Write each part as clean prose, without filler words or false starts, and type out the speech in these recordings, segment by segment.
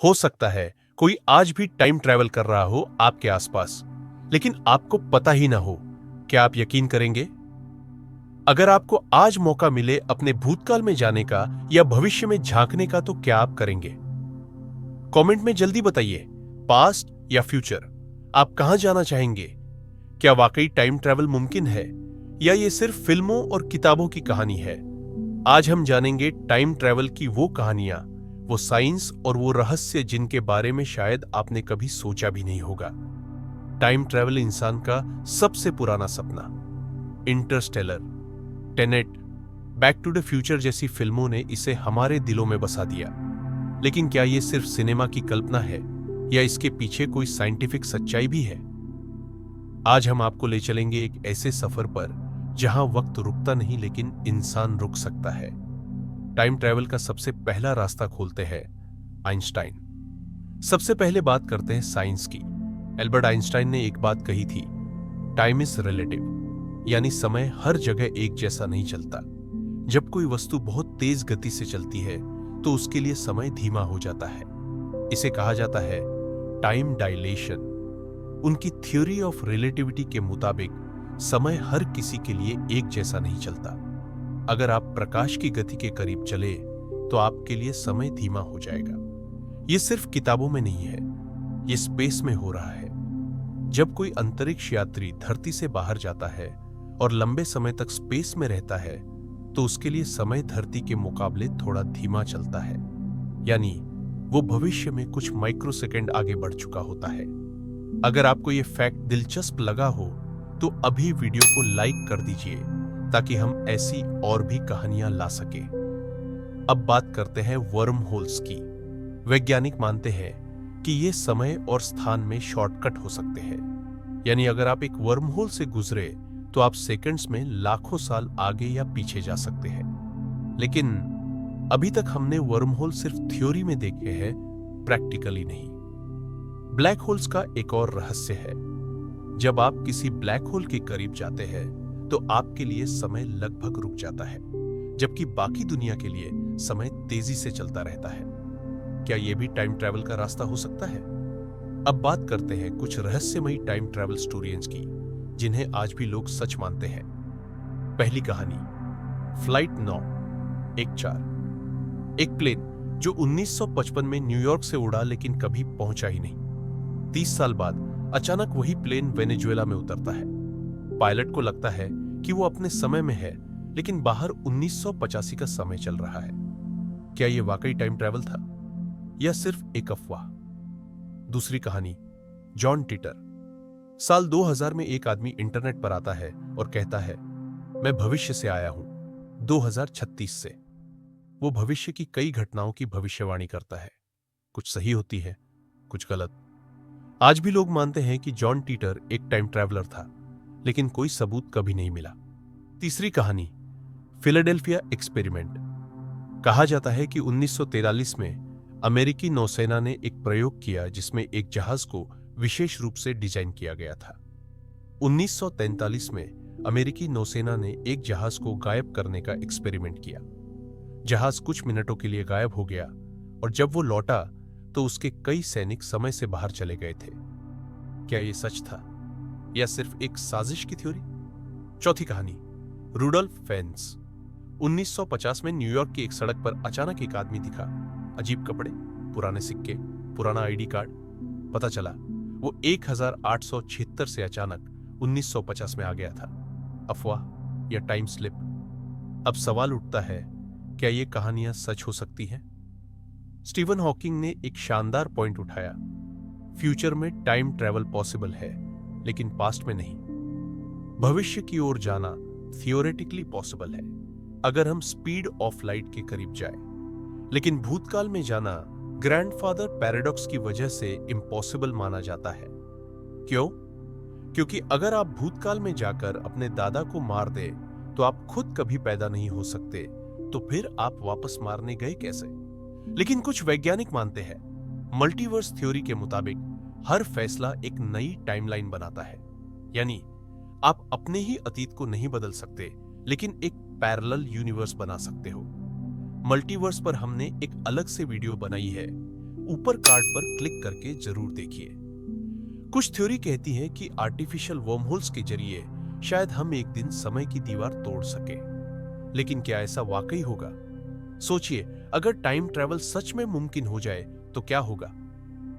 हो सकता है कोई आज भी टाइम ट्रैवल कर रहा हो आपके आसपास, लेकिन आपको पता ही ना हो। क्या आप यकीन करेंगे? अगर आपको आज मौका मिले अपने भूतकाल में जाने का या भविष्य में झांकने का, तो क्या आप करेंगे? कमेंट में जल्दी बताइए, पास्ट या फ्यूचर, आप कहां जाना चाहेंगे? क्या वाकई टाइम ट्रैवल मुमकिन है या ये सिर्फ फिल्मों और किताबों की कहानी है? आज हम जानेंगे टाइम ट्रैवल की वो कहानियां, वो साइंस और वो रहस्य जिनके बारे में शायद आपने कभी सोचा भी नहीं होगा। टाइम ट्रैवल इंसान का सबसे पुराना सपना। Interstellar, Tenet, Back to the Future जैसी फिल्मों ने इसे हमारे दिलों में बसा दिया। लेकिन क्या ये सिर्फ सिनेमा की कल्पना है या इसके पीछे कोई साइंटिफिक सच्चाई भी है? आज हम आपको ले चलेंगे एक ऐसे सफर पर जहां वक्त रुकता नहीं, लेकिन इंसान रुक सकता है। टाइम ट्रैवल का सबसे पहला रास्ता खोलते हैं आइंस्टाइन। सबसे पहले बात करते हैं साइंस की। एल्बर्ट आइंस्टाइन ने एक बात कही थी, टाइम इज रिलेटिव, यानी समय हर जगह एक जैसा नहीं चलता। जब कोई वस्तु बहुत तेज गति से चलती है तो उसके लिए समय धीमा हो जाता है। इसे कहा जाता है टाइम डायलेशन। उनकी थ्योरी ऑफ रिलेटिविटी के मुताबिक समय हर किसी के लिए एक जैसा नहीं चलता। अगर आप प्रकाश की गति के करीब चले तो आपके लिए समय धीमा हो जाएगा। यह सिर्फ किताबों में नहीं है, यह स्पेस में हो रहा है। जब कोई अंतरिक्ष यात्री धरती से बाहर जाता है और लंबे समय तक स्पेस में रहता है तो उसके लिए समय धरती के मुकाबले थोड़ा धीमा चलता है, यानी वो भविष्य में कुछ माइक्रोसेकंड आगे बढ़ चुका होता है। अगर आपको ये फैक्ट दिलचस्प लगा हो तो अभी वीडियो को लाइक कर दीजिए ताकि हम ऐसी और भी कहानियां ला सके। अब बात करते हैं वर्म होल्स की। वैज्ञानिक मानते हैं कि ये समय और स्थान में शॉर्टकट हो सकते हैं, यानी अगर आप एक वर्म होल से गुजरे तो आप सेकंड्स में लाखों साल आगे या पीछे जा सकते हैं। लेकिन अभी तक हमने वर्म होल सिर्फ थ्योरी में देखे हैं, प्रैक्टिकली नहीं। ब्लैक होल्स का एक और रहस्य है। जब आप किसी ब्लैक होल के करीब जाते हैं तो आपके लिए समय लगभग रुक जाता है, जबकि बाकी दुनिया के लिए समय तेजी से चलता रहता है। क्या यह भी टाइम ट्रैवल का रास्ता हो सकता है? अब बात करते हैं कुछ रहस्यमयी टाइम ट्रैवल स्टोरीज की, जिन्हें आज भी लोग सच मानते हैं। पहली कहानी, फ्लाइट 914। एक प्लेन जो 1955 में न्यूयॉर्क से उड़ा लेकिन कभी पहुंचा ही नहीं। 30 साल बाद अचानक वही प्लेन वेनेजुएला में उतरता है। पायलट को लगता है कि वो अपने समय में है, लेकिन बाहर 1985 का समय चल रहा है। क्या यह वाकई टाइम ट्रैवल था या सिर्फ एक अफवाह? दूसरी कहानी, जॉन टिटर। साल 2000 में एक आदमी इंटरनेट पर आता है और कहता है, मैं भविष्य से आया हूं, 2036 से। वो भविष्य की कई घटनाओं की भविष्यवाणी करता है। कुछ सही होती है, कुछ गलत। आज भी लोग मानते हैं कि जॉन टिटर एक टाइम ट्रैवलर था, लेकिन कोई सबूत कभी नहीं मिला। तीसरी कहानी, फिलाडेल्फिया एक्सपेरिमेंट। कहा जाता है कि 1943 में अमेरिकी नौसेना ने एक प्रयोग किया जिसमें एक जहाज को विशेष रूप से डिजाइन किया गया था। 1943 में अमेरिकी नौसेना ने एक जहाज को गायब करने का एक्सपेरिमेंट किया। जहाज कुछ मिनटों के लिए गायब हो गया और जब वो लौटा तो उसके कई सैनिक समय से बाहर चले गए थे। क्या यह सच था या सिर्फ एक साजिश की थ्योरी? चौथी कहानी, रूडोल्फ फेन्स। 1950 में न्यूयॉर्क की एक सड़क पर अचानक एक आदमी दिखा। अजीब कपड़े, पुराने सिक्के, पुराना आईडी कार्ड। पता चला वो 1876 से अचानक 1950 में आ गया था। अफवाह या टाइम स्लिप? अब सवाल उठता है, क्या ये कहानियां सच हो सकती हैं? स्टीवन हॉकिंग ने एक शानदार पॉइंट उठाया, फ्यूचर में टाइम ट्रैवल पॉसिबल है, लेकिन पास्ट में नहीं। भविष्य की ओर जाना थियोरेटिकली पॉसिबल है अगर हम स्पीड ऑफ लाइट के करीब जाए, लेकिन भूतकाल में जाना ग्रैंडफादर पैराडॉक्स की वजह से इम्पॉसिबल माना जाता है। क्यों? क्योंकि अगर आप भूतकाल में जाकर अपने दादा को मार दे तो आप खुद कभी पैदा नहीं हो सकते, तो फिर आप वापस मारने गए कैसे? लेकिन कुछ वैज्ञानिक मानते हैं, मल्टीवर्स थ्योरी के मुताबिक हर फैसला एक नई टाइमलाइन बनाता है। यानी आप अपने ही अतीत को नहीं बदल सकते, लेकिन एक पैरेलल यूनिवर्स बना सकते हो। मल्टीवर्स पर हमने एक अलग से वीडियो बनाई है, ऊपर कार्ड पर क्लिक करके जरूर देखिए। कुछ थ्योरी कहती है कि आर्टिफिशियल वर्महोल्स के जरिए शायद हम एक दिन समय की दीवार तोड़ सके, लेकिन क्या ऐसा वाकई होगा? सोचिए, अगर टाइम ट्रैवल सच में मुमकिन हो जाए तो क्या होगा?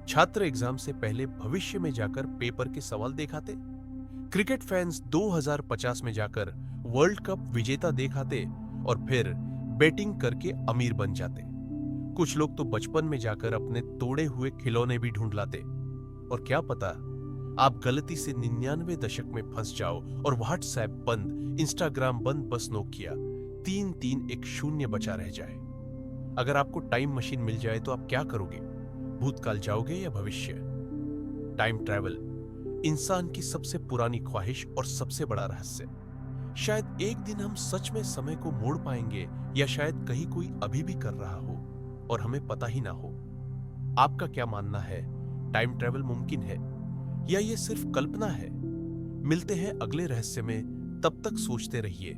छात्र एग्जाम से पहले भविष्य में जाकर पेपर के सवाल देखाते, क्रिकेट फैंस 2050 में जाकर वर्ल्ड कप विजेता देखाते और फिर बैटिंग करके अमीर बन जाते। कुछ लोग तो बचपन में जाकर अपने तोड़े हुए खिलौने भी ढूंढ लाते। और क्या पता, आप गलती से 99 दशक में फंस जाओ और व्हाट्सएप बंद, इंस्टाग्राम बंद, बस नोकिया 3310 बचा रह जाए। अगर आपको टाइम मशीन मिल जाए तो आप क्या करोगे? भूतकाल जाओगे या भविष्य? टाइम ट्रैवल इंसान की सबसे पुरानी ख्वाहिश और सबसे बड़ा रहस्य। शायद एक दिन हम सच में समय को मोड़ पाएंगे, या शायद कहीं कोई अभी भी कर रहा हो और हमें पता ही ना हो। आपका क्या मानना है? टाइम ट्रैवल मुमकिन है या ये सिर्फ कल्पना है? मिलते हैं अगले रहस्य में। तब तक सोचते रहिए,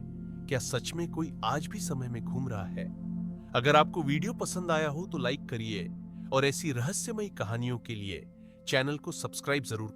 क्या सच में कोई आज भी समय में घूम रहा है? अगर आपको वीडियो पसंद आया हो तो लाइक करिए और ऐसी रहस्यमयी कहानियों के लिए चैनल को सब्सक्राइब जरूर